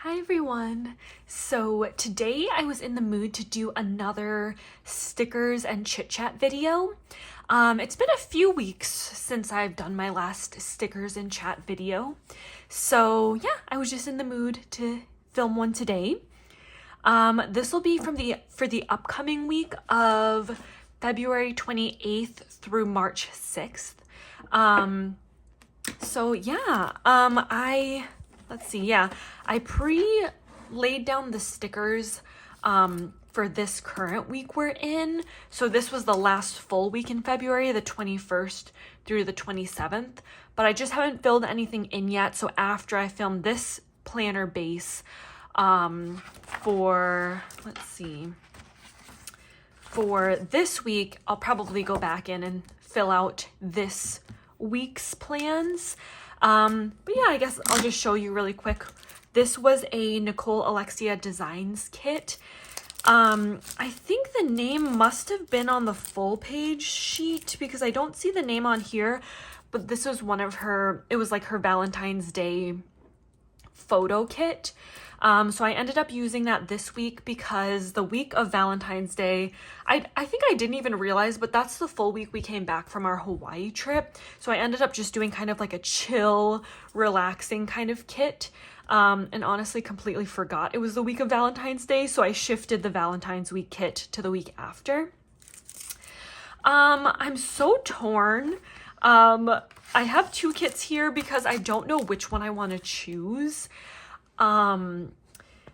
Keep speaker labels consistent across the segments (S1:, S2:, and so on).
S1: Hi everyone! So today I was in the mood to do another stickers and chit chat video. It's been a few weeks since I've done my last stickers and chat video. So yeah, I was just in the mood to film one today. This will be for the upcoming week of February 28th through March 6th. I pre-laid down the stickers for this current week we're in. So this was the last full week in February, the 21st through the 27th, but I just haven't filled anything in yet. So after I film this planner base for this week, I'll probably go back in and fill out this week's plans. But yeah, I guess I'll just show you really quick. This was a Nicole Alexia Designs kit. I think the name must have been on the full page sheet because I don't see the name on here, but this was one of her, it was like her Valentine's Day photo kit. So I ended up using that this week because the week of Valentine's Day, I think I didn't even realize, but that's the full week we came back from our Hawaii trip. So I ended up just doing kind of like a chill, relaxing kind of kit. And honestly completely forgot it was the week of Valentine's Day. So I shifted the Valentine's week kit to the week after. I'm so torn. I have two kits here because I don't know which one I want to choose.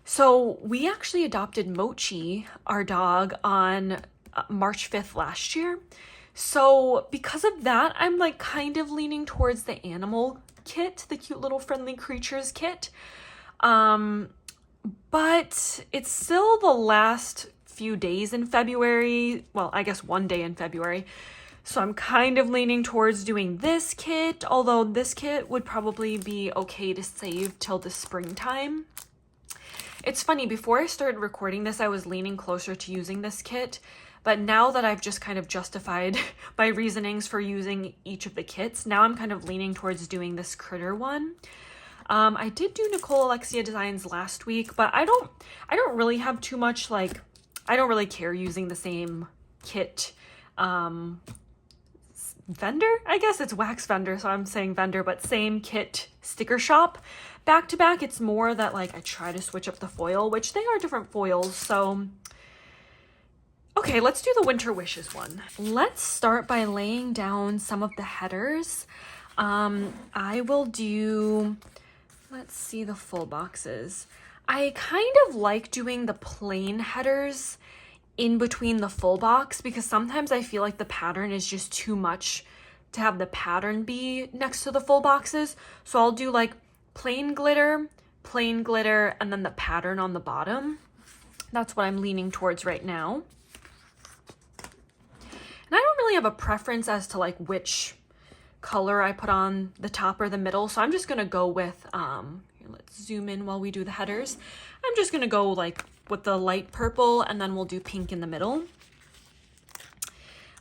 S1: So we actually adopted Mochi, our dog, on March 5th last year. So because of that, I'm like kind of leaning towards the animal kit, the cute little friendly creatures kit. But it's still the last few days in February. Well, I guess one day in February. So I'm kind of leaning towards doing this kit, although this kit would probably be okay to save till the springtime. It's funny, before I started recording this, I was leaning closer to using this kit, but now that I've just kind of justified my reasonings for using each of the kits, now I'm kind of leaning towards doing this critter one. I did do Nicole Alexia Designs last week, but I don't really have too much, like, I don't really care using the same kit, vendor, I guess it's wax vendor, so I'm saying vendor, but same kit sticker shop back to back. It's more that like I try to switch up the foil, which they are different foils. So okay, let's do the Winter Wishes one. Let's start by laying down some of the headers. I will do, let's see, the full boxes. I kind of like doing the plain headers in between the full box because sometimes I feel like the pattern is just too much to have the pattern be next to the full boxes. So I'll do like plain glitter, and then the pattern on the bottom. That's what I'm leaning towards right now. And I don't really have a preference as to like which color I put on the top or the middle. So I'm just gonna go with, here, let's zoom in while we do the headers. I'm just gonna go like with the light purple, and then we'll do pink in the middle.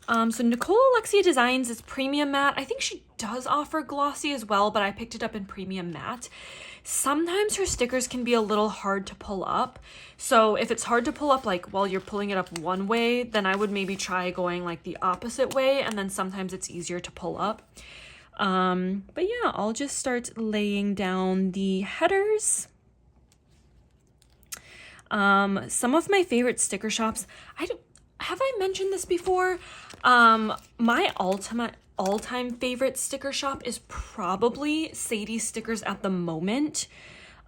S1: So Nicole Alexia Designs is premium matte. I think she does offer glossy as well, but I picked it up in premium matte. Sometimes her stickers can be a little hard to pull up. So if it's hard to pull up like while you're pulling it up one way, then I would maybe try going like the opposite way, and then sometimes it's easier to pull up. But yeah, I'll just start laying down the headers. Some of my favorite sticker shops, have I mentioned this before? My all-time favorite sticker shop is probably Sadie stickers at the moment.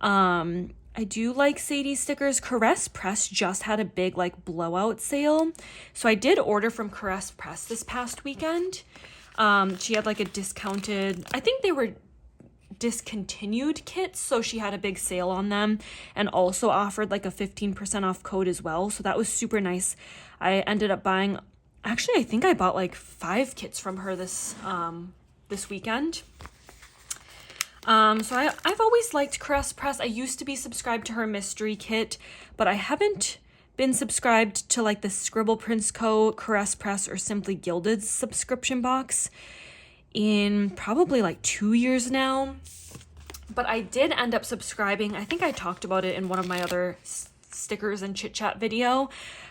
S1: I do like Sadie stickers. Caress Press just had a big like blowout sale. So I did order from Caress Press this past weekend. She had like a discounted, I think they were discontinued kits, so she had a big sale on them and also offered like a 15% off code as well, so that was super nice. I ended up buying, actually I think I bought like 5 kits from her this weekend. So I've always liked Caress Press. I used to be subscribed to her mystery kit, but I haven't been subscribed to like the Scribble Prince Co., Caress Press, or Simply Gilded subscription box in probably like 2 years now. But I did end up subscribing. I think I talked about it in one of my other stickers and chit chat video,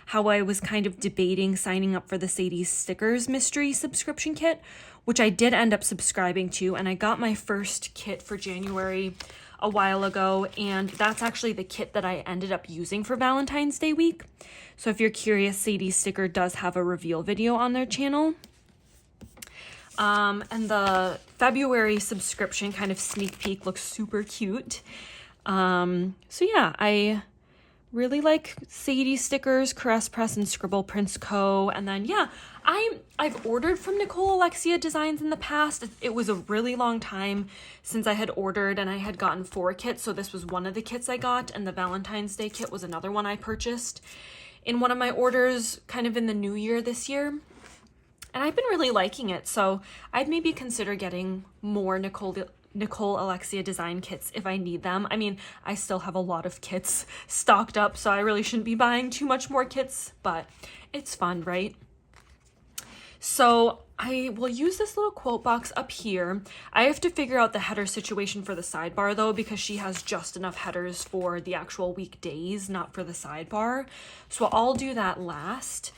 S1: how I was kind of debating signing up for the Sadie Stickers mystery subscription kit, which I did end up subscribing to, and I got my first kit for January a while ago, and that's actually the kit that I ended up using for Valentine's Day week. So if you're curious, Sadie Sticker does have a reveal video on their channel. And the February subscription kind of sneak peek looks super cute. So yeah, I really like Sadie Stickers, Caress Press, and Scribble Prints Co. And then yeah, I've ordered from Nicole Alexia Designs in the past. It was a really long time since I had ordered, and I had gotten 4 kits. So this was one of the kits I got, and the Valentine's Day kit was another one I purchased in one of my orders kind of in the new year this year. And I've been really liking it, so I'd maybe consider getting more Nicole Alexia design kits if I need them. I mean, I still have a lot of kits stocked up, so I really shouldn't be buying too much more kits, but it's fun, right? So I will use this little quote box up here. I have to figure out the header situation for the sidebar though, because she has just enough headers for the actual weekdays, not for the sidebar. So I'll do that last.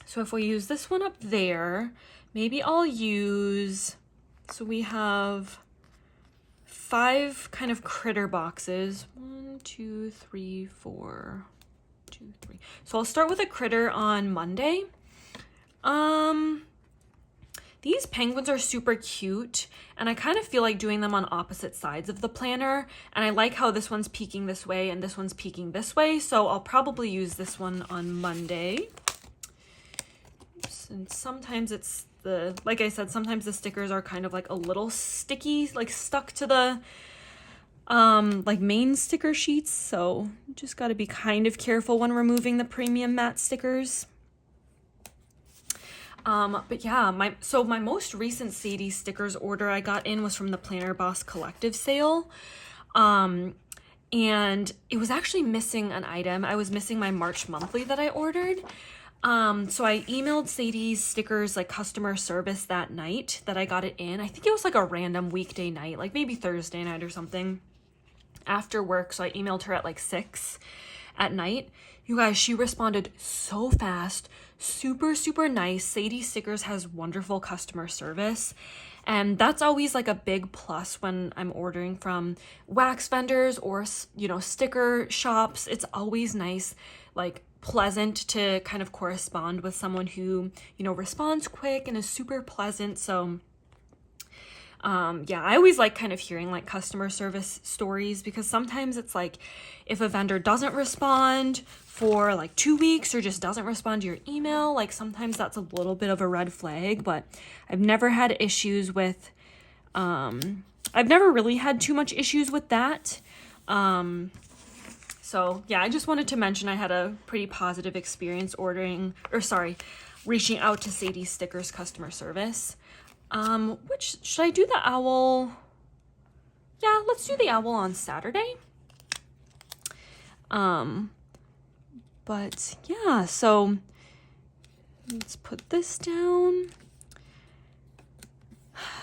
S1: So if we use this one up there, maybe I'll use, so we have 5 kind of critter boxes. 1, 2, 3, 4, 2, 3. So I'll start with a critter on Monday. These penguins are super cute, and I kind of feel like doing them on opposite sides of the planner, and I like how this one's peeking this way and this one's peeking this way, so I'll probably use this one on Monday. And sometimes it's like I said, sometimes the stickers are kind of like a little sticky, like stuck to the like main sticker sheets, so just got to be kind of careful when removing the premium matte stickers. But yeah, my most recent Sadie Stickers order I got in was from the Planner Boss Collective sale. And it was actually missing an item. I was missing my March monthly that I ordered. So I emailed Sadie's Stickers like customer service that night that I got it in. I think it was like a random weekday night, like maybe Thursday night or something after work. So I emailed her at like 6 at night. You guys, she responded so fast, super, super nice. Sadie Stickers has wonderful customer service. And that's always like a big plus when I'm ordering from wax vendors or, you know, sticker shops. It's always nice, like pleasant to kind of correspond with someone who, you know, responds quick and is super pleasant. So yeah, I always like kind of hearing like customer service stories, because sometimes it's like if a vendor doesn't respond for like 2 weeks or just doesn't respond to your email, like sometimes that's a little bit of a red flag. But I've never had issues with, I've never really had too much issues with that. So yeah, I just wanted to mention I had a pretty positive experience reaching out to Sadie Stickers customer service. Which, should I do the owl? Yeah, let's do the owl on Saturday. But yeah, so let's put this down.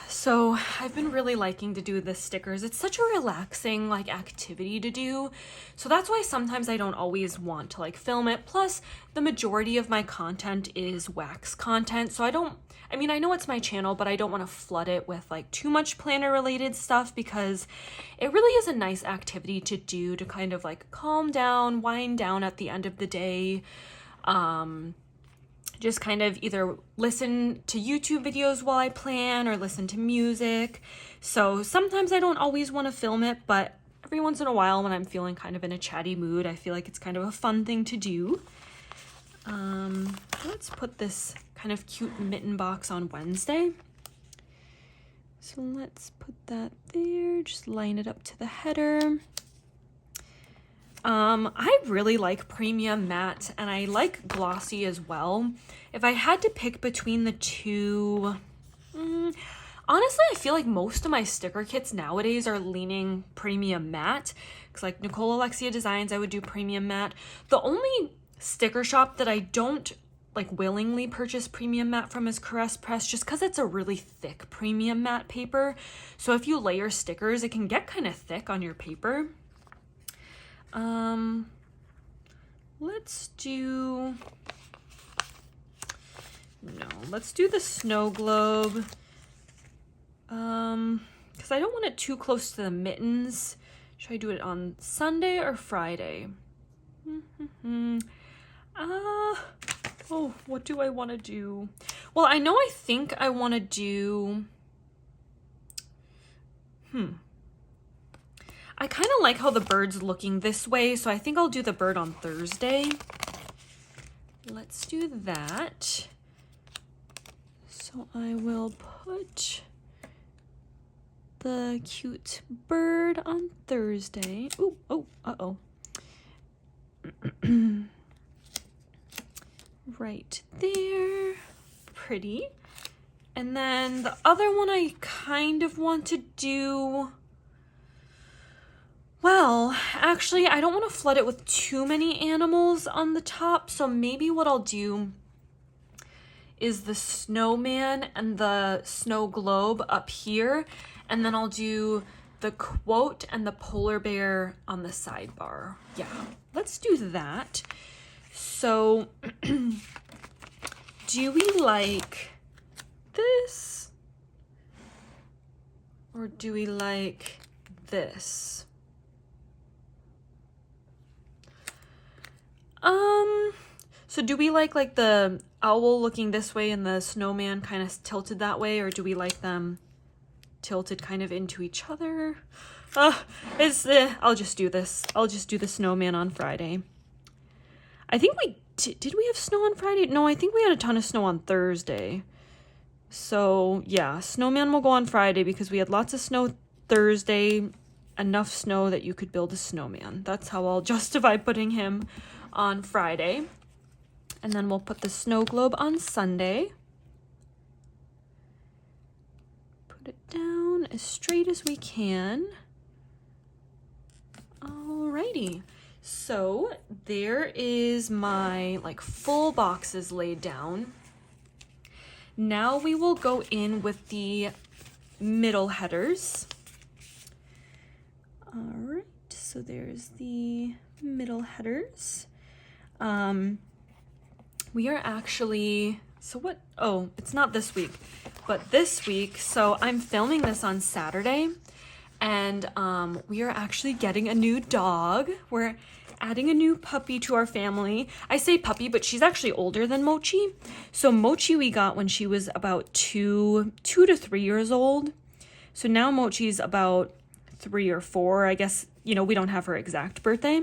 S1: So I've been really liking to do the stickers. It's such a relaxing like activity to do. So that's why sometimes I don't always want to like film it. Plus the majority of my content is wax content. So I know it's my channel, but I don't want to flood it with like too much planner related stuff, because it really is a nice activity to do to kind of like calm down, wind down at the end of the day. Just kind of either listen to YouTube videos while I plan or listen to music. So sometimes I don't always want to film it, but every once in a while when I'm feeling kind of in a chatty mood, I feel like it's kind of a fun thing to do. Let's put this kind of cute mitten box on Wednesday. So let's put that there, just line it up to the header. I really like premium matte and I like glossy as well. If I had to pick between the two, honestly, I feel like most of my sticker kits nowadays are leaning premium matte, because like Nicole Alexia Designs, I would do premium matte. The only sticker shop that I don't like willingly purchase premium matte from his Caress Press just because it's a really thick premium matte paper. So if you layer stickers, it can get kind of thick on your paper. Let's do the snow globe. Because I don't want it too close to the mittens. Should I do it on Sunday or Friday? Oh, what do I want to do? Well, I think I want to do, I kind of like how the bird's looking this way, so I think I'll do the bird on Thursday. Let's do that. So I will put the cute bird on Thursday. Ooh, oh, uh-oh. Right there. Pretty. And then the other one I kind of want to do, well, actually, I don't want to flood it with too many animals on the top, so maybe what I'll do is the snowman and the snow globe up here, and then I'll do the quote and the polar bear on the sidebar. Yeah, let's do that. So, do we like this? Or do we like this? So do we like the owl looking this way and the snowman kind of tilted that way, or do we like them tilted kind of into each other? I'll just do this. I'll just do the snowman on Friday. I think did we have snow on Friday? No, I think we had a ton of snow on Thursday. So yeah, snowman will go on Friday because we had lots of snow Thursday, enough snow that you could build a snowman. That's how I'll justify putting him on Friday. And then we'll put the snow globe on Sunday. Put it down as straight as we can. Alrighty. So there is my full boxes laid down. Now we will go in with the middle headers. Alright, so there's the middle headers. We are actually, it's not this week, but this week, so I'm filming this on Saturday, and we are actually getting a new dog. We're adding a new puppy to our family. I say puppy, but she's actually older than Mochi. So Mochi we got when she was about 2 to 3 years old. So now Mochi's about 3 or 4, I guess, we don't have her exact birthday.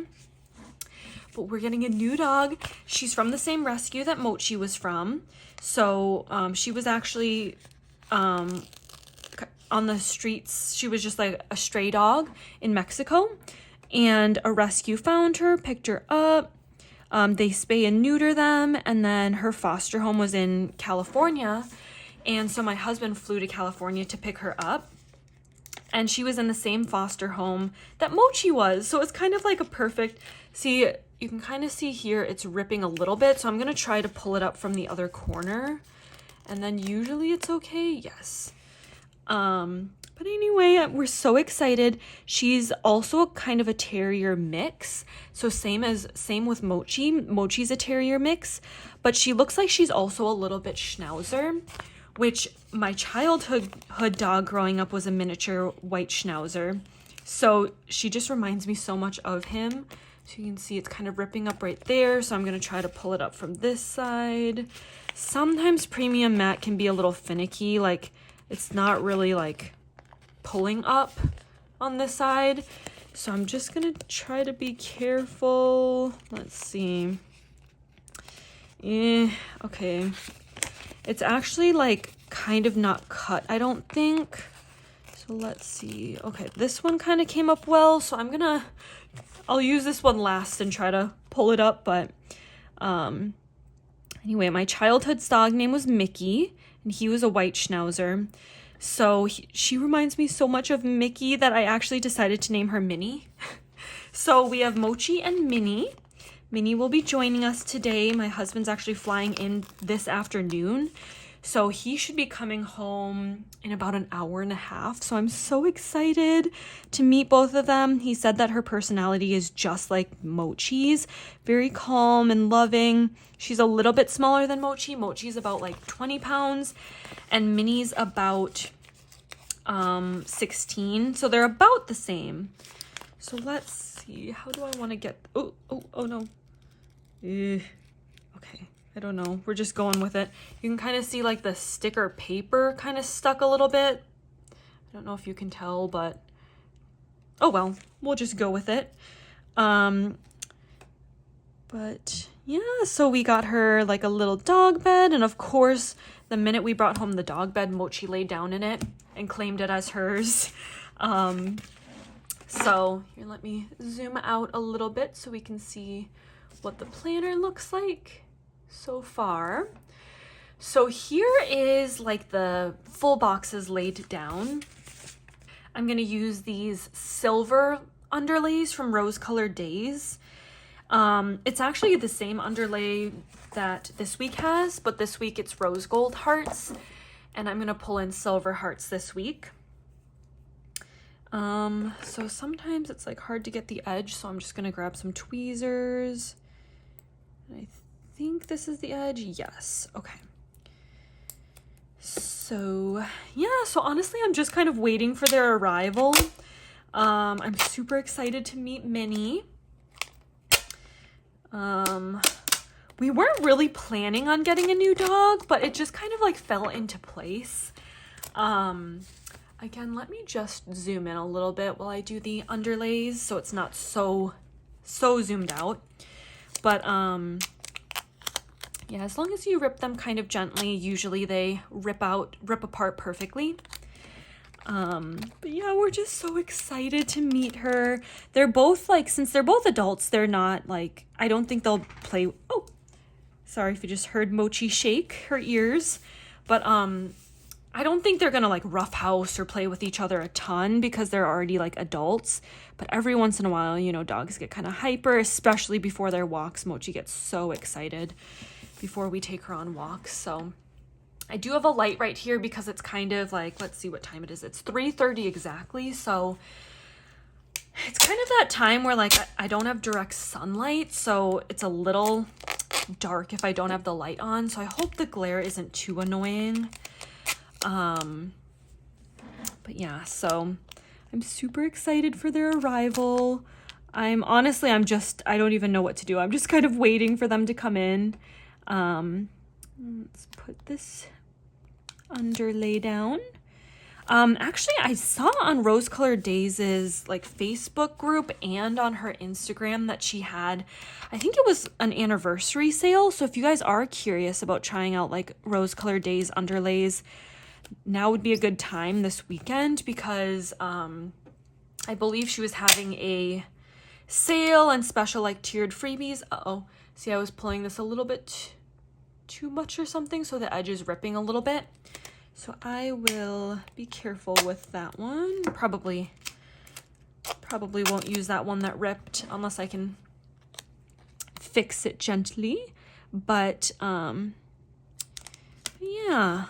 S1: But we're getting a new dog. She's from the same rescue that Mochi was from. So she was actually on the streets. She was just like a stray dog in Mexico. And a rescue found her, picked her up. They spay and neuter them. And then her foster home was in California. And so my husband flew to California to pick her up. And she was in the same foster home that Mochi was. So it's kind of like a perfect, see, you can kind of see here it's ripping a little bit, so I'm going to try to pull it up from the other corner. And then usually it's okay, yes. But anyway, we're so excited. She's also kind of a terrier mix. So same with Mochi. Mochi's a terrier mix, but she looks like she's also a little bit schnauzer, which my childhood dog growing up was a miniature white schnauzer. So she just reminds me so much of him. So you can see it's kind of ripping up right there. So I'm going to try to pull it up from this side. Sometimes premium matte can be a little finicky. It's not really pulling up on this side. So I'm just going to try to be careful. Let's see. Okay. It's actually kind of not cut, I don't think. So let's see. Okay, this one kind of came up well. So I'll use this one last and try to pull it up, but anyway, my childhood dog name was Mickey, and he was a white schnauzer. So she reminds me so much of Mickey that I actually decided to name her Minnie. So we have Mochi and Minnie. Minnie will be joining us today. My husband's actually flying in this afternoon, so he should be coming home in about an hour and a half. So I'm so excited to meet both of them. He said that her personality is just like Mochi's, very calm and loving. She's a little bit smaller than Mochi. Mochi's about like 20 pounds and Minnie's about 16. So they're about the same. So let's see. How do I want to get... Oh no. Okay, I don't know. We're just going with it. You can kind of see like the sticker paper kind of stuck a little bit. I don't know if you can tell, but oh well, we'll just go with it. But yeah, so we got her like a little dog bed, and of course, the minute we brought home the dog bed, Mochi laid down in it and claimed it as hers. So here, let me zoom out a little bit so we can see what the planner looks like so far. So here is like the full boxes laid down. I'm gonna use these silver underlays from Rose Colored Daze. It's actually the same underlay that this week has, but this week it's rose gold hearts, and I'm gonna pull in silver hearts this week. So sometimes it's like hard to get the edge, so I'm just gonna grab some tweezers. I think this is the edge. Yes. Okay. So yeah, so honestly, I'm just kind of waiting for their arrival. I'm super excited to meet Minnie. We weren't really planning on getting a new dog, but it just kind of like fell into place. Again, let me just zoom in a little bit while I do the underlays so it's not so zoomed out. But yeah, as long as you rip them kind of gently, usually they rip apart perfectly. But yeah, we're just so excited to meet her. They're both like, since they're both adults, they're not like, I don't think they'll play. Oh, sorry if you just heard Mochi shake her ears, but I don't think they're gonna like roughhouse or play with each other a ton because they're already like adults. But every once in a while, you know, dogs get kind of hyper, especially before their walks. Mochi gets so excited before we take her on walks. So I do have a light right here because it's kind of like, let's see what time it is. It's 3:30 exactly. So it's kind of that time where like I don't have direct sunlight, so it's a little dark if I don't have the light on. So I hope the glare isn't too annoying. But yeah, so I'm super excited for their arrival. I don't even know what to do. I'm just kind of waiting for them to come in. Let's put this underlay down. Actually, I saw on Rose Colored Daze's like Facebook group and on her Instagram that she had, I think it was an anniversary sale. So if you guys are curious about trying out like Rose Colored Daze underlays, now would be a good time this weekend because I believe she was having a sale and special like tiered freebies. See, I was pulling this a little bit too much or something, so the edge is ripping a little bit. So I will be careful with that one. Probably won't use that one that ripped unless I can fix it gently. But yeah.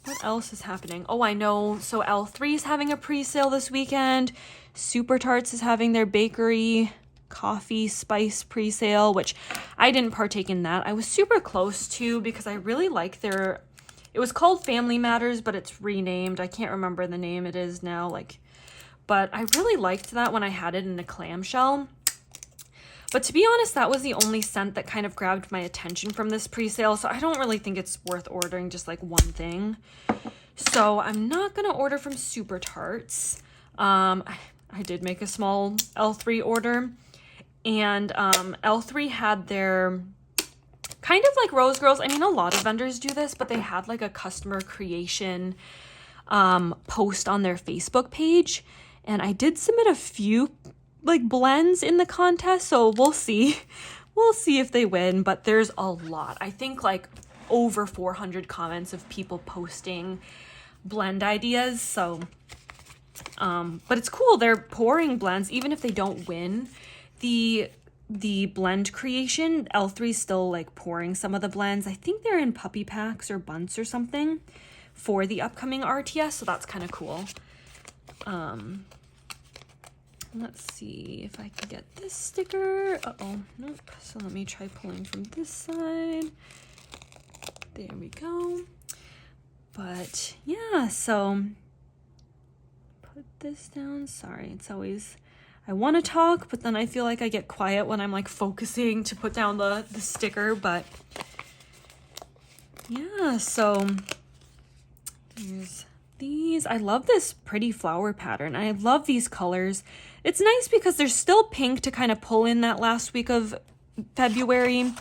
S1: What else is happening? Oh, I know. So L3 is having a pre-sale this weekend. Super Tarts is having their bakery coffee spice pre-sale, which I didn't partake in that. I was super close to because I really like their, it was called Family Matters, but it's renamed. I can't remember the name it is now. But I really liked that when I had it in a clamshell. But to be honest, that was the only scent that kind of grabbed my attention from this pre-sale. So I don't really think it's worth ordering just like one thing. So I'm not going to order from Super Tarts. I did make a small L3 order. And L3 had their kind of like Rose Girls. I mean, a lot of vendors do this, but they had like a customer creation post on their Facebook page. And I did submit a few like blends in the contest, so we'll see if they win, but there's a lot. I think like over 400 comments of people posting blend ideas. So but it's cool, they're pouring blends even if they don't win. The the blend creation. L3 is still like pouring some of the blends. I think they're in puppy packs or bunts or something for the upcoming RTS, so that's kind of cool. Let's see if I can get this sticker. Uh-oh, nope. So let me try pulling from this side. There we go. But yeah, so put this down. Sorry, it's always, I want to talk, but then I feel like I get quiet when I'm like focusing to put down the sticker. But yeah, so here's these. I love this pretty flower pattern. I love these colors. It's nice because there's still pink to kind of pull in that last week of February,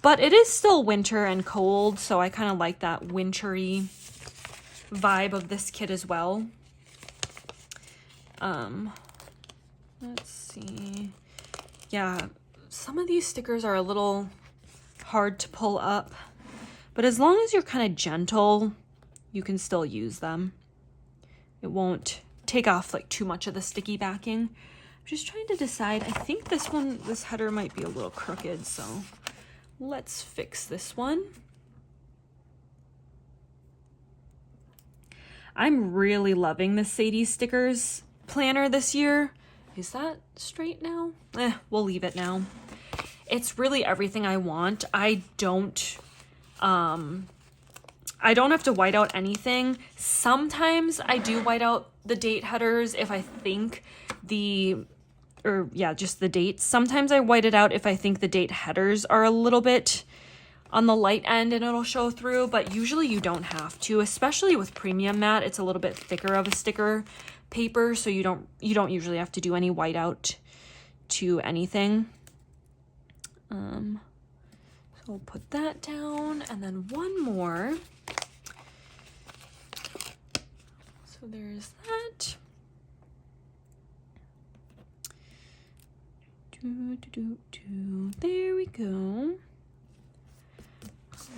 S1: but it is still winter and cold, so I kind of like that wintry vibe of this kit as well. Let's see. Yeah, some of these stickers are a little hard to pull up, but as long as you're kind of gentle, you can still use them. It won't take off like too much of the sticky backing. I'm just trying to decide. I think this header might be a little crooked, so let's fix this one. I'm really loving the Sadie stickers planner this year. Is that straight now? We'll leave it now. It's really everything I want. I don't have to white out anything. Sometimes I do white out the date headers if I think just the dates. Sometimes I white it out if I think the date headers are a little bit on the light end and it'll show through, but usually you don't have to, especially with premium matte. It's a little bit thicker of a sticker paper, so you don't usually have to do any whiteout to anything. So we'll put that down, and then one more. So there's that. There we go.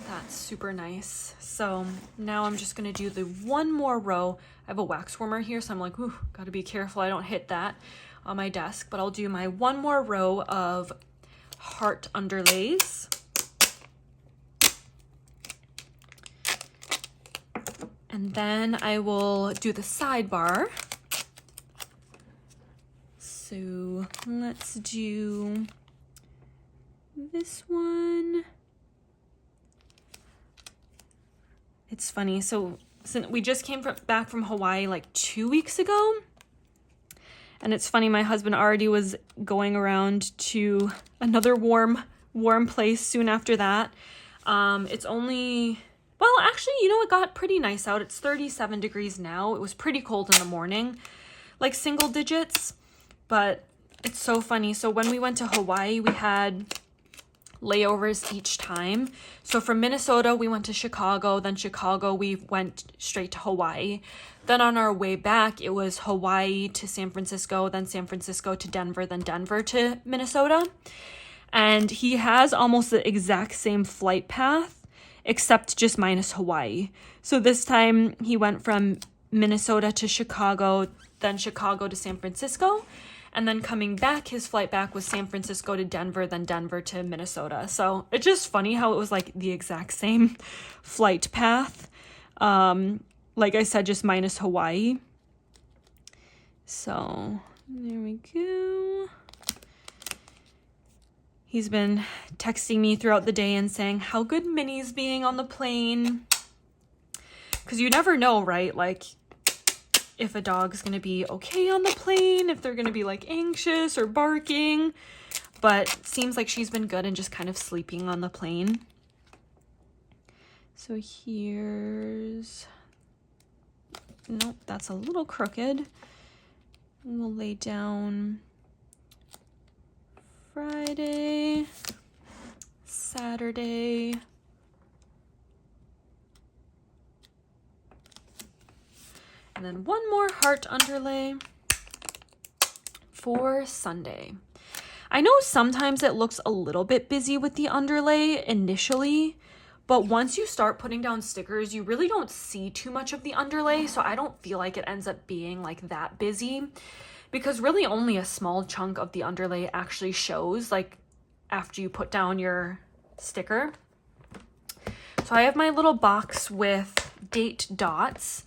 S1: That's super nice. So now I'm just going to do the one more row. I have a wax warmer here, so I'm like, ooh, got to be careful I don't hit that on my desk. But I'll do my one more row of heart underlays. And then I will do the sidebar. So let's do this one. It's funny, so since we just came back from Hawaii like 2 weeks ago, and it's funny, my husband already was going around to another warm place soon after that. It's only, well, actually, it got pretty nice out. It's 37 degrees now. It was pretty cold in the morning, like single digits, but it's so funny. So when we went to Hawaii, we had layovers each time. So from Minnesota, we went to Chicago, then Chicago, we went straight to Hawaii. Then on our way back, it was Hawaii to San Francisco, then San Francisco to Denver, then Denver to Minnesota. And he has almost the exact same flight path, except just minus Hawaii. So this time he went from Minnesota to Chicago, then Chicago to San Francisco. And then coming back, his flight back was San Francisco to Denver, then Denver to Minnesota. So it's just funny how it was like the exact same flight path. Like I said, just minus Hawaii. So there we go. He's been texting me throughout the day and saying how good Minnie's being on the plane. Because you never know, right? Like, if a dog's going to be okay on the plane, if they're going to be like anxious or barking, but it seems like she's been good and just kind of sleeping on the plane. So here's, nope, that's a little crooked. We'll lay down Friday, Saturday, and then one more heart underlay for Sunday. I know sometimes it looks a little bit busy with the underlay initially, but once you start putting down stickers, you really don't see too much of the underlay, so I don't feel like it ends up being like that busy, because really only a small chunk of the underlay actually shows. Like after you put down your sticker. So I have my little box with date dots.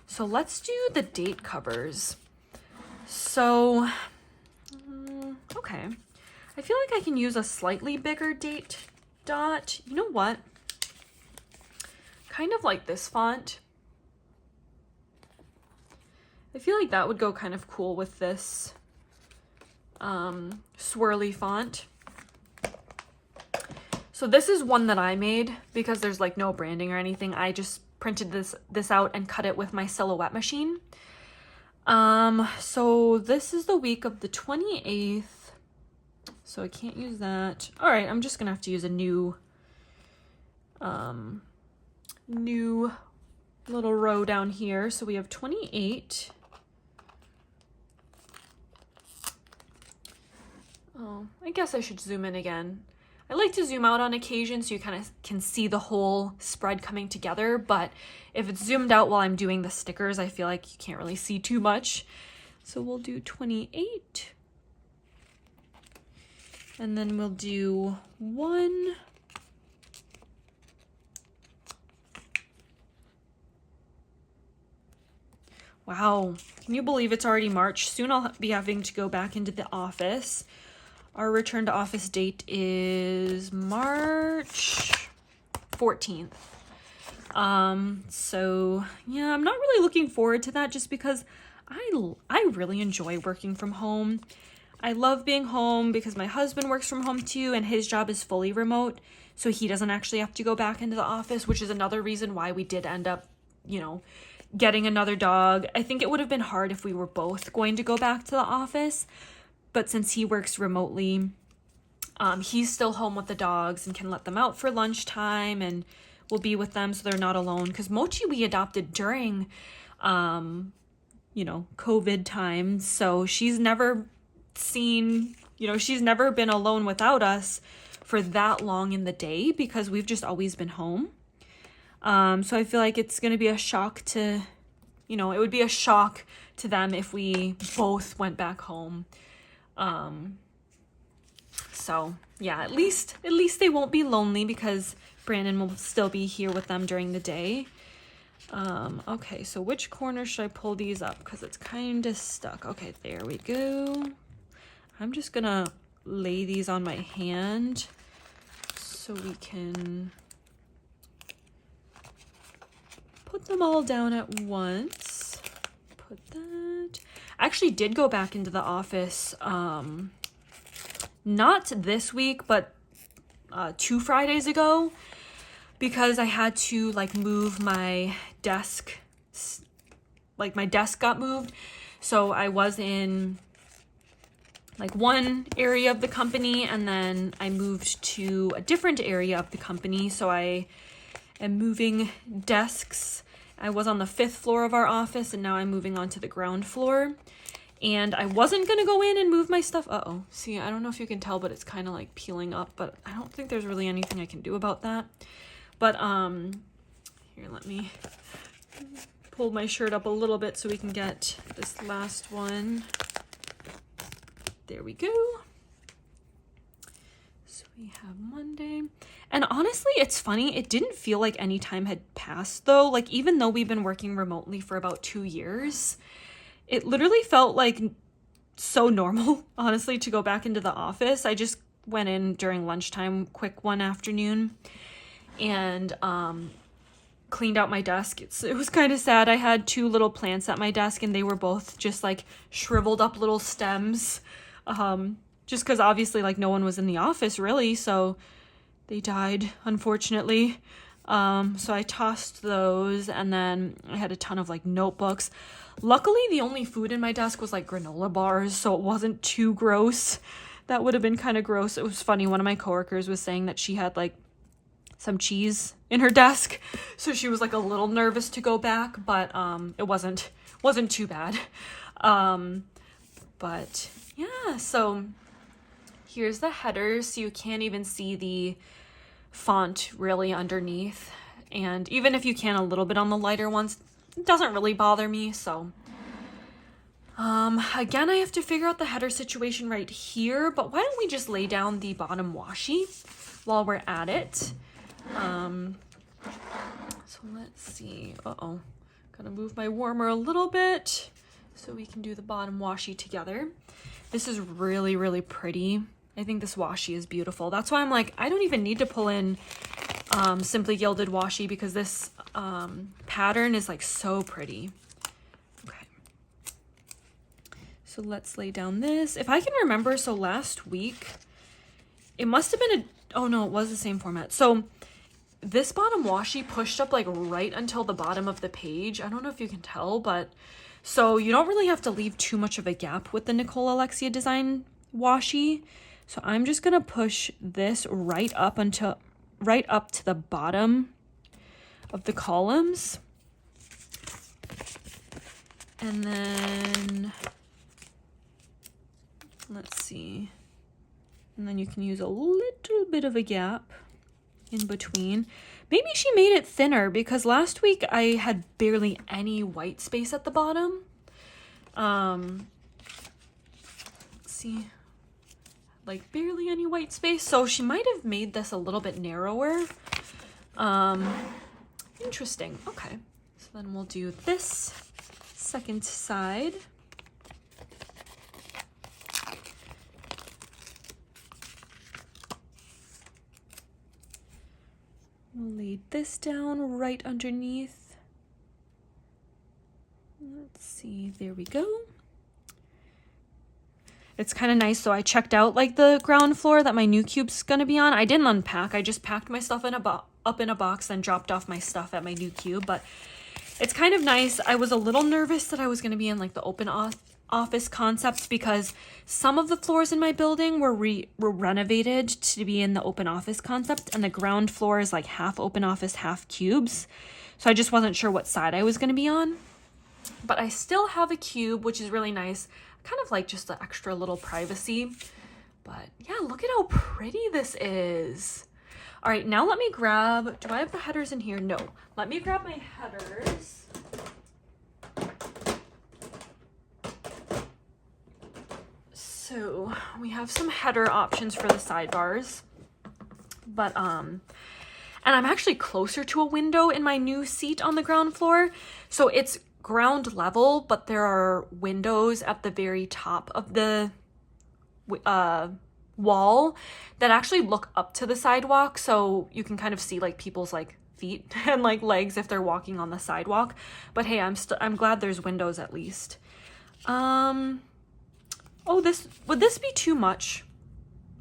S1: So let's do the date covers. So, okay. I feel like I can use a slightly bigger date dot. You know what? Kind of like this font. I feel like that would go kind of cool with this swirly font. So this is one that I made because there's like no branding or anything. I just printed this out and cut it with my silhouette machine. So this is the week of the 28th. So I can't use that. All right, I'm just gonna have to use a new little row down here. So we have 28. Oh, I guess I should zoom in again. I like to zoom out on occasion so you kind of can see the whole spread coming together, but if it's zoomed out while I'm doing the stickers, I feel like you can't really see too much. So we'll do 28. And then we'll do 1. Wow, can you believe it's already March? Soon I'll be having to go back into the office. Our return to office date is March 14th. So yeah, I'm not really looking forward to that just because I really enjoy working from home. I love being home because my husband works from home too, and his job is fully remote. So he doesn't actually have to go back into the office, which is another reason why we did end up, getting another dog. I think it would have been hard if we were both going to go back to the office. But since he works remotely, he's still home with the dogs and can let them out for lunchtime and will be with them so they're not alone. Because Mochi we adopted during, COVID times. So she's never she's never been alone without us for that long in the day because we've just always been home. So I feel like it's going to be a shock to, it would be a shock to them if we both went back home. So yeah, at least they won't be lonely because Brandon will still be here with them during the day. Okay, so which corner should I pull these up? Because it's kind of stuck. Okay, there we go. I'm just gonna lay these on my hand so we can put them all down at once. Put that. I actually did go back into the office, not this week, but 2 Fridays ago, because I had to move my desk. My desk got moved. So I was in one area of the company, and then I moved to a different area of the company. So I am moving desks. I was on the 5th floor of our office, and now I'm moving on to the ground floor. And I wasn't going to go in and move my stuff. Uh-oh. See, I don't know if you can tell, but it's kind of peeling up, but I don't think there's really anything I can do about that. But, here, let me pull my shirt up a little bit so we can get this last one. There we go. So we have Monday. And honestly, it's funny. It didn't feel like any time had passed, though. Even though we've been working remotely for about 2 years, it literally felt so normal, honestly, to go back into the office. I just went in during lunchtime, quick one afternoon, and cleaned out my desk. It was kind of sad. I had 2 little plants at my desk, and they were both just shriveled up little stems. Just because obviously no one was in the office really, so they died, unfortunately. So I tossed those, and then I had a ton of notebooks. Luckily, the only food in my desk was granola bars, so it wasn't too gross. That would have been kind of gross. It was funny. One of my coworkers was saying that she had some cheese in her desk, so she was a little nervous to go back, but it wasn't too bad. But yeah, so here's the headers, so you can't even see the font really underneath, and even if you can a little bit on the lighter ones, it doesn't really bother me. So Again, I have to figure out the header situation right here, but why don't we just lay down the bottom washi while we're at it? So let's see. Uh-oh. Gotta move my warmer a little bit so we can do the bottom washi together. This is really, really pretty. I think this washi is beautiful. That's why I'm like, I don't even need to pull in Simply Gilded washi because this pattern is like so pretty. Okay. So let's lay down this. If I can remember, so last week, it must have been oh no, it was the same format. So this bottom washi pushed up like right until the bottom of the page. I don't know if you can tell, but so you don't really have to leave too much of a gap with the Nicole Alexia design washi. So I'm just gonna push this right up to the bottom of the columns. And then let's see. And then you can use a little bit of a gap in between. Maybe she made it thinner because last week I had barely any white space at the bottom. Let's see, like barely any white space. So she might have made this a little bit narrower. Interesting. Okay. So then we'll do this second side. We'll lay this down right underneath. Let's see, there we go. It's kind of nice. So I checked out like the ground floor that my new cube's gonna be on. I didn't unpack. I just packed my stuff in up in a box and dropped off my stuff at my new cube. But it's kind of nice. I was a little nervous that I was gonna be in like the open office concepts because some of the floors in my building were renovated to be in the open office concept, and the ground floor is like half open office, half cubes. So I just wasn't sure what side I was going to be on. But I still have a cube, which is really nice. Kind of like just the extra little privacy. But yeah, look at how pretty this is. All right, now let me grab, do I have the headers in here? No. Let me grab my headers. So we have some header options for the sidebars, but and I'm actually closer to a window in my new seat on the ground floor. So it's ground level, but there are windows at the very top of the wall that actually look up to the sidewalk. So you can kind of see like people's like feet and like legs if they're walking on the sidewalk. But hey, I'm glad there's windows at least. Oh, would this be too much?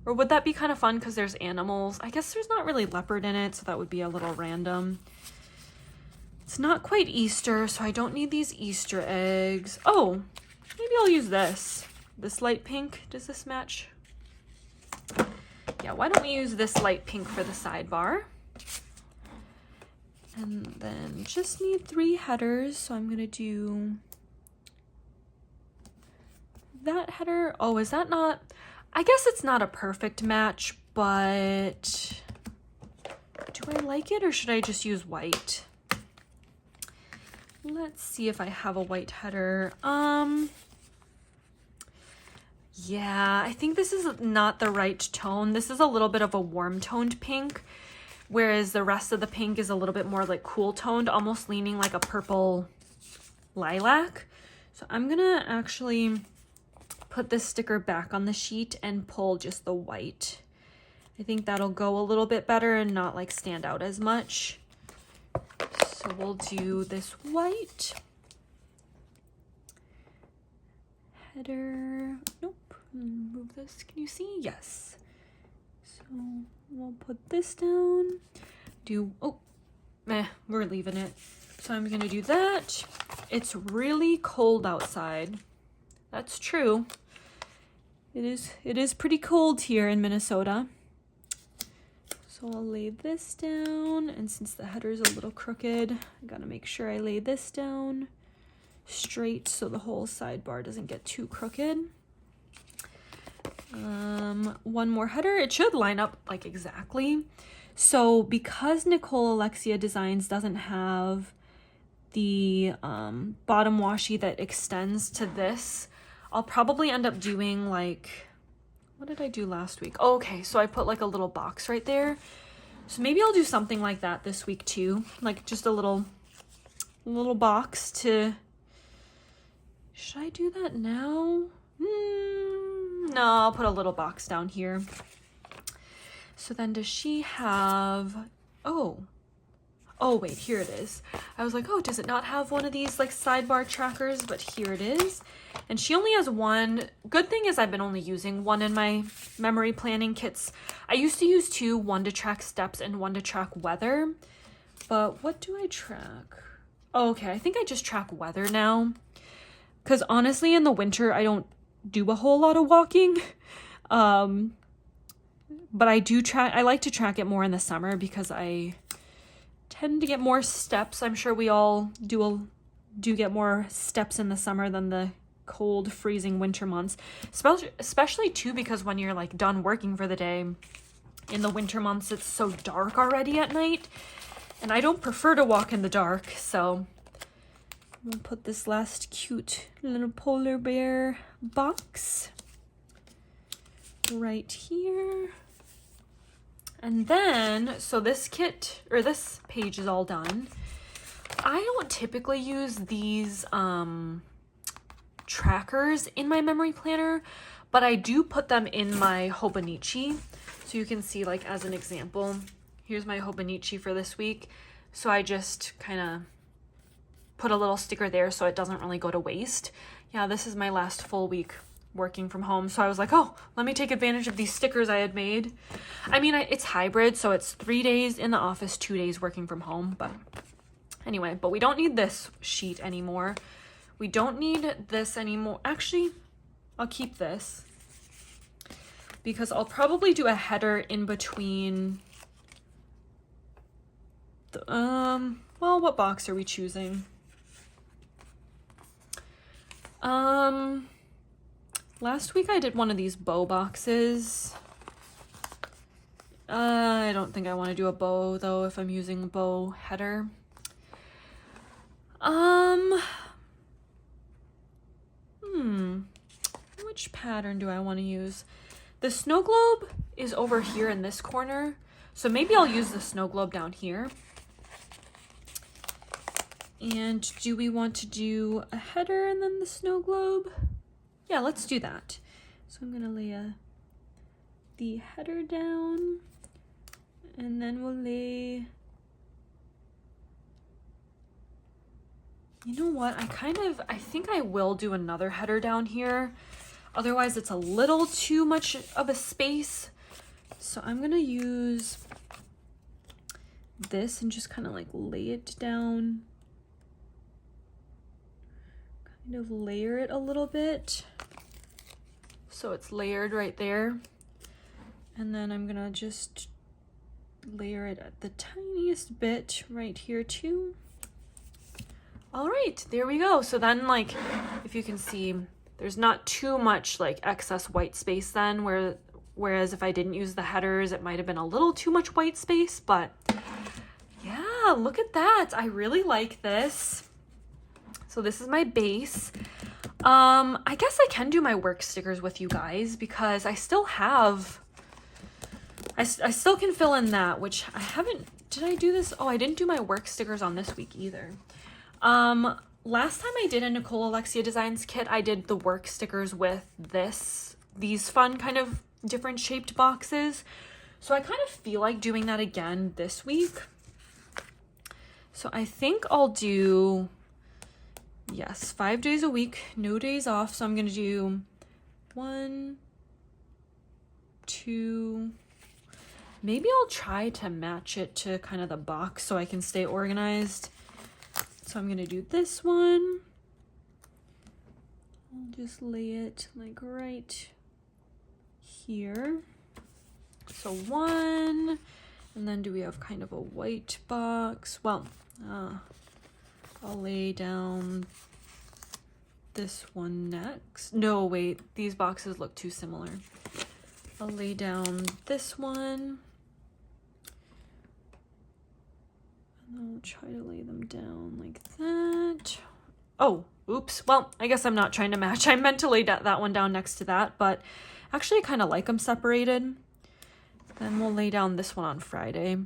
S1: Or would that be kind of fun because there's animals? I guess there's not really leopard in it, so that would be a little random. It's not quite Easter, so I don't need these Easter eggs. Oh, maybe I'll use this. This light pink, does this match? Yeah, why don't we use this light pink for the sidebar? And then just need 3 headers, so I'm gonna do that header. Oh, is that not, I guess it's not a perfect match, but do I like it or should I just use white? Let's see if I have a white header. Yeah, I think this is not the right tone. This is a little bit of a warm toned pink, whereas the rest of the pink is a little bit more like cool toned, almost leaning like a purple lilac. So I'm gonna actually put this sticker back on the sheet and pull just the white. I think that'll go a little bit better and not like stand out as much. So we'll do this white header. Nope, move this. Can you see? Yes. So we'll put this down. We're leaving it. So I'm gonna do that. It's really cold outside. That's true. It is pretty cold here in Minnesota. So I'll lay this down, and since the header is a little crooked, I gotta make sure I lay this down straight so the whole sidebar doesn't get too crooked. One more header. It should line up like exactly. So because Nicole Alexia Designs doesn't have the bottom washi that extends to this. I'll probably end up doing like, what did I do last week? Oh, okay, so I put like a little box right there. So maybe I'll do something like that this week too. Like just a little box to, should I do that now? No, I'll put a little box down here. So then does she have, oh wait, here it is. I was like, oh, does it not have one of these like sidebar trackers? But here it is. And she only has one. Good thing is I've been only using one in my memory planning kits. I used to use two, one to track steps and one to track weather. But what do I track? Oh, okay, I think I just track weather now. Because honestly, in the winter, I don't do a whole lot of walking. But I do track, I like to track it more in the summer because I tend to get more steps. I'm sure we all do get more steps in the summer than the cold, freezing winter months. Especially too because when you're like done working for the day, in the winter months it's so dark already at night. And I don't prefer to walk in the dark, so we'll put this last cute little polar bear box right here. And then, so this kit, or this page is all done. I don't typically use these trackers in my memory planner, but I do put them in my Hobonichi. So you can see, like, as an example, here's my Hobonichi for this week. So I just kind of put a little sticker there so it doesn't really go to waste. Yeah, this is my last full week working from home, so I was like, oh, let me take advantage of these stickers I had made. I mean, it's hybrid, so it's 3 days in the office, 2 days working from home, but anyway, but we don't need this sheet anymore. We don't need this anymore. Actually, I'll keep this because I'll probably do a header in between the, well, what box are we choosing? Last week I did one of these bow boxes. I don't think I want to do a bow though if I'm using a bow header. Which pattern do I want to use? The snow globe is over here in this corner, so maybe I'll use the snow globe down here. And do we want to do a header and then the snow globe? Yeah, let's do that. So I'm gonna lay the header down, and then we'll lay, you know what, I think I will do another header down here. Otherwise it's a little too much of a space. So I'm gonna use this and just kind of like lay it down, kind of layer it a little bit. So it's layered right there. And then I'm gonna just layer it at the tiniest bit right here too. All right, there we go. So then, like, if you can see, there's not too much like excess white space then, whereas if I didn't use the headers, it might have been a little too much white space, but yeah, look at that. I really like this. So this is my base. I guess I can do my work stickers with you guys because I still have, I still can fill in that, which I haven't, did I do this? Oh, I didn't do my work stickers on this week either. Last time I did a Nicole Alexia Designs kit, I did the work stickers with these fun kind of different shaped boxes. So I kind of feel like doing that again this week. So I think I'll do, yes, 5 days a week, no days off. So I'm going to do 1, 2, maybe I'll try to match it to kind of the box so I can stay organized. So I'm going to do this one. I'll just lay it like right here. So 1, and then do we have kind of a white box? Well, I'll lay down this one next. No, wait, these boxes look too similar. I'll lay down this one. I'll try to lay them down like that. Oh, oops. Well, I guess I'm not trying to match. I meant to lay that one down next to that, but actually I kind of like them separated. Then we'll lay down this one on Friday.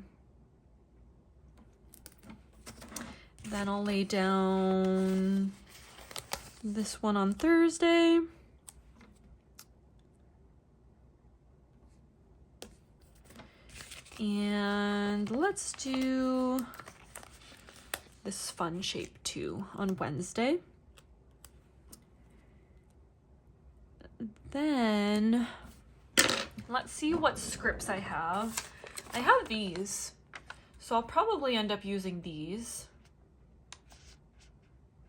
S1: Then I'll lay down this one on Thursday. And let's do this fun shape too on Wednesday. Then let's see what scripts I have. I have these, so I'll probably end up using these.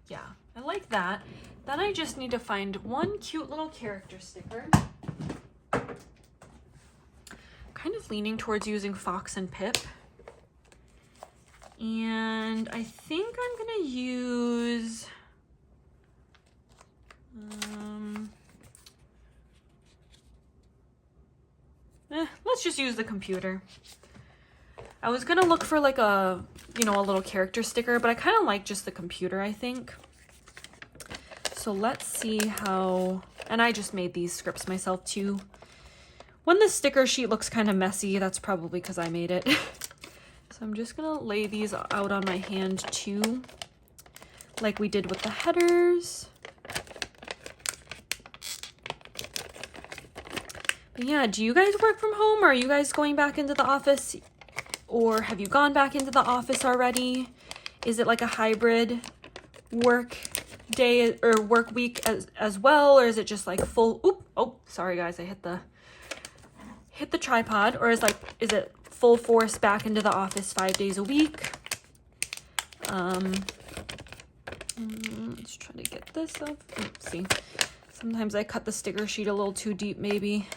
S1: Yeah, I like that. Then I just need to find one cute little character sticker. Kind of leaning towards using Fox and Pip. And I think I'm gonna use let's just use the computer. I was gonna look for like a, you know, a little character sticker, but I kind of like just the computer, I think. So let's see how, and I just made these scripts myself too. When the sticker sheet looks kind of messy, that's probably because I made it. So I'm just gonna lay these out on my hand too, like we did with the headers. But yeah, do you guys work from home? Or are you guys going back into the office? Or have you gone back into the office already? Is it like a hybrid work day or work week as well? Or is it just like full, oh, sorry guys, I hit the tripod. Or is it full force back into the office 5 days a week? Let's try to get this up. Let's see. Sometimes I cut the sticker sheet a little too deep maybe.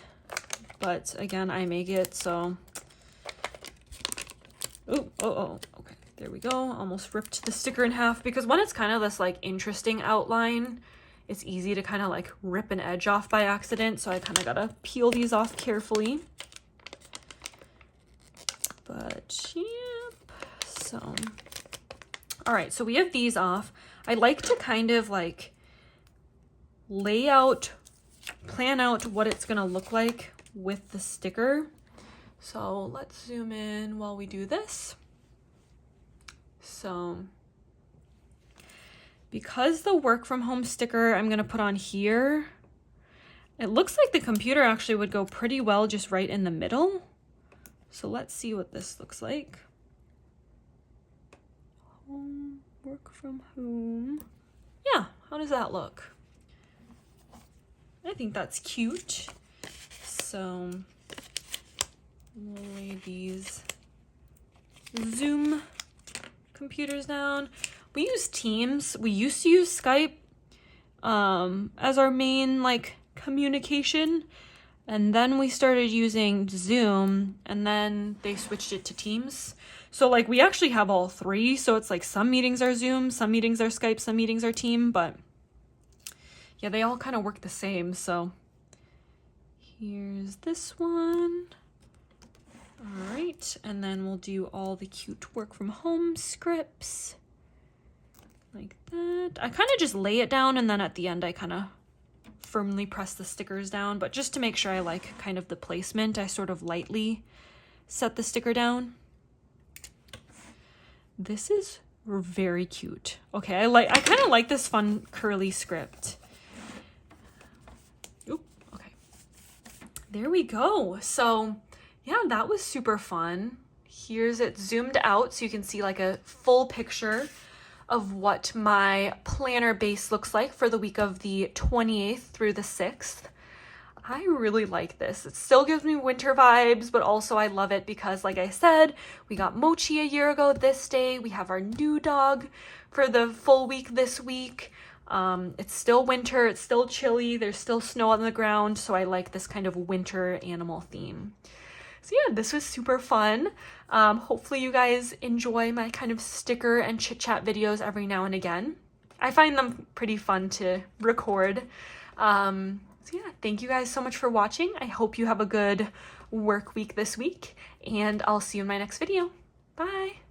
S1: But again, I make it, so. Oh, okay. There we go. Almost ripped the sticker in half because when it's kind of this like interesting outline, it's easy to kind of like rip an edge off by accident. So I kind of gotta peel these off carefully. But yep. So, all right. So we have these off. I like to kind of like plan out what it's gonna look like with the sticker. So let's zoom in while we do this. So because the work from home sticker I'm gonna put on here, it looks like the computer actually would go pretty well just right in the middle. So let's see what this looks like. Home, work from home. Yeah, how does that look? I think that's cute. So we'll lay these Zoom computers down. We use Teams. We used to use Skype as our main like communication, and then we started using Zoom, and then they switched it to Teams. So like we actually have all three. So it's like some meetings are Zoom, some meetings are Skype, some meetings are Team, but yeah, they all kind of work the same. So here's this one. All right, and then we'll do all the cute work from home scripts like that. I kind of just lay it down, and then at the end I kind of firmly press the stickers down, but just to make sure I like kind of the placement, I sort of lightly set the sticker down. This is very cute. Okay, I kind of like this fun curly script. There we go. So yeah, that was super fun. Here's it zoomed out so you can see like a full picture of what my planner base looks like for the week of the 28th through the 6th. I really like this. It still gives me winter vibes, but also I love it because like I said, we got Mochi a year ago this day. We have our new dog for the full week this week. It's still winter, it's still chilly, there's still snow on the ground, so I like this kind of winter animal theme. So yeah, this was super fun. Hopefully you guys enjoy my kind of sticker and chit chat videos every now and again. I find them pretty fun to record. So yeah, thank you guys so much for watching. I hope you have a good work week this week, and I'll see you in my next video. Bye!